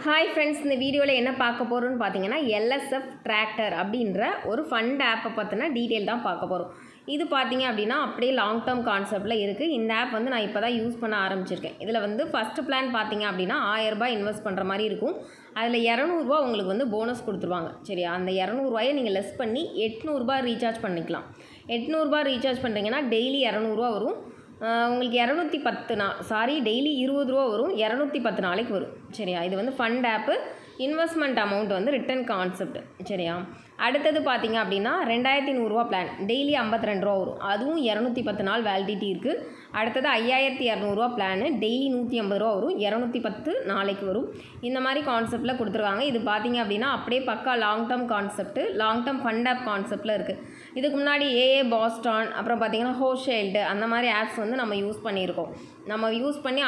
Hi friends, இந்த வீடியோவில் என்ன பார்க்க போகிறோன்னு பார்த்தீங்கன்னா எல்எஸ்எஃப் டிராக்டர் அப்படின்ற ஒரு ஃபண்ட் ஆப்பை பற்றின டீட்டெயில் தான் பார்க்க போகிறோம். இது பார்த்தீங்க அப்படின்னா அப்படியே லாங் டேர்ம் கான்செப்டில் இருக்குது. இந்த ஆப் வந்து நான் இப்போ தான் யூஸ் பண்ண ஆரம்பிச்சிருக்கேன். இதில் வந்து ஃபஸ்ட்டு பிளான் பார்த்தீங்க அப்படின்னா 1000 ரூபாய் இன்வெஸ்ட் பண்ணுற மாதிரி இருக்கும். அதில் 200 ரூபா உங்களுக்கு வந்து போனஸ் கொடுத்துருவாங்க. சரியா, அந்த 200 ரூபாயை நீங்கள் லெஸ் பண்ணி 800 ரூபாய் ரீசார்ஜ் பண்ணிக்கலாம். 800 ரூபாய் ரீசார்ஜ் பண்ணுறீங்கன்னா டெய்லி 200 ரூபா வரும். உங்களுக்கு 210 டெய்லி 20 ரூபா வரும். 210 நாளைக்கு வரும். சரியா, இது வந்து ஃபண்ட் ஆப்பு. இன்வெஸ்ட்மெண்ட் அமௌண்ட் வந்து ரிட்டர்ன் கான்செப்ட். சரியா, அடுத்தது பார்த்தீங்க அப்படின்னா 2100 ரூபா பிளான், டெய்லி 52 ரூபா வரும். அதுவும் 210 நாள் வேலிடிட்டி இருக்குது. அடுத்தது 5200 ரூபா பிளானு, டெய்லி 150 ரூபா வரும். 210 நாளைக்கு வரும். இந்த மாதிரி கான்செப்டில் கொடுத்துருவாங்க. இது பார்த்தீங்க அப்படின்னா அப்படியே பக்கா long term concept, long term fund of கான்செப்டில் இருக்குது. இதுக்கு முன்னாடி ஏஏ பாஸ்டான், அப்புறம் பார்த்தீங்கன்னா ஹோஷைல்டு, அந்த மாதிரி ஆப்ஸ் வந்து நம்ம யூஸ் பண்ணியிருக்கோம். நம்ம யூஸ் பண்ணி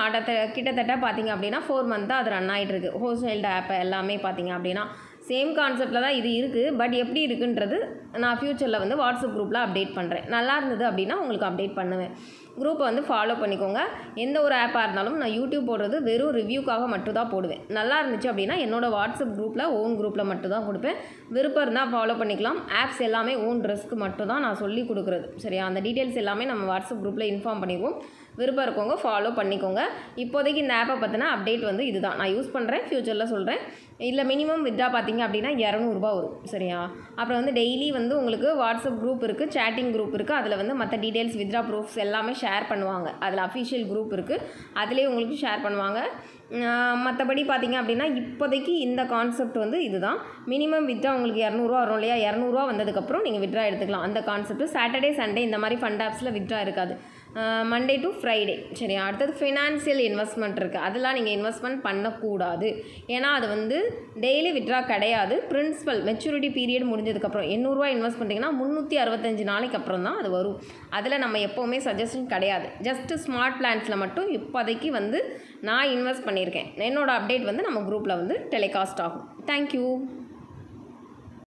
கிட்டத்தட்ட பார்த்தீங்க அப்படின்னா 4 மந்த்தாக அது ரன் ஆகிட்டு இருக்குது. ஹோல்சேல்டு ஆப்பை எல்லாமே பார்த்தீங்க அப்படின்னா சேம் கான்செப்டில் தான் இது இருக்குது. பட் எப்படி இருக்குன்றது நான் ஃப்யூச்சரில் வந்து வாட்ஸ்அப் குரூப்பில் அப்டேட் பண்ணுறேன். நல்லா இருந்தது அப்படின்னா உங்களுக்கு அப்டேட் பண்ணுவேன். குரூப்பை வந்து ஃபாலோ பண்ணிக்கோங்க. எந்த ஒரு ஆப்பாக இருந்தாலும் நான் யூடியூப் போடுறது வெறும் ரிவ்யூக்காக மட்டும் தான் போடுவேன். நல்லா இருந்துச்சு அப்படின்னா என்னோடய வாட்ஸ்அப் குரூப்பில் ஓன் குரூப்பில் மட்டும் தான் கொடுப்பேன். விருப்பம் இருந்தால் ஃபாலோ பண்ணிக்கலாம். ஆப்ஸ் எல்லாமே ஓன் ட்ரெஸ்க்கு மட்டும் தான் நான் சொல்லி கொடுக்குறது. சரியா, அந்த டீட்டெயில்ஸ் எல்லாமே நம்ம வாட்ஸ்அப் குரூப்பில் இன்ஃபார்ம் பண்ணிடுவோம். விருப்பம் இருக்கவங்க ஃபாலோ பண்ணிக்கோங்க. இப்போதைக்கு இந்த ஆப்பை பற்றின அப்டேட் வந்து இதுதான். நான் யூஸ் பண்ணுறேன், ஃப்யூச்சரில் சொல்கிறேன். இதில் மினிமம் வித்ட்ரா பார்த்தீங்க அப்படின்னா 200 ரூபா வரும். சரியா, அப்புறம் வந்து டெய்லி வந்து உங்களுக்கு வாட்ஸ்அப் குரூப் இருக்குது, சேட்டிங் குரூப் இருக்குது. அதில் வந்து மற்ற டீட்டெயில்ஸ், வித்ட்ரா ப்ரூஃப்ஸ் எல்லாமே ஷேர் பண்ணுவாங்க. அதில் அஃபிஷியல் குரூப் இருக்குது, அதிலே உங்களுக்கு ஷேர் பண்ணுவாங்க. மற்றபடி பார்த்தீங்க அப்படின்னா இப்போதைக்கு இந்த கான்செப்ட் வந்து இதுதான். மினிமம் வித்ட்ரா உங்களுக்கு 200 ரூபா வரும் இல்லையா, 200 ரூபா வந்ததுக்கப்புறம் நீங்கள் வித்ட்ரா எடுத்துக்கலாம். அந்த கான்செப்ட் சாட்டர்டே சண்டே இந்த மாதிரி ஃபண்ட் ஆப்ஸில் வித்ட்ரா இருக்காது. Monday to Friday. சரியா, அடுத்தது ஃபினான்சியல் இன்வெஸ்ட்மெண்ட் இருக்குது. அதெல்லாம் நீங்கள் இன்வெஸ்ட்மெண்ட் பண்ணக்கூடாது. ஏன்னா அது வந்து டெய்லி வித்ட்ரா கிடையாது. பிரின்சிபல் மெச்சூரிட்டி பீரியட் முடிஞ்சதுக்கப்புறம் 800 ரூபா இன்வெஸ்ட் பண்ணிட்டீங்கன்னா 365 நாளைக்கு அப்புறம் தான் அது வரும். அதில் நம்ம எப்போவுமே சஜஷன் கிடையாது. ஜஸ்ட்டு ஸ்மார்ட் பிளான்ஸில் மட்டும் இப்போதைக்கு வந்து நான் இன்வெஸ்ட் பண்ணியிருக்கேன். என்னோடய அப்டேட் வந்து நம்ம குரூப்பில் வந்து டெலிகாஸ்ட் ஆகும். தேங்க்யூ.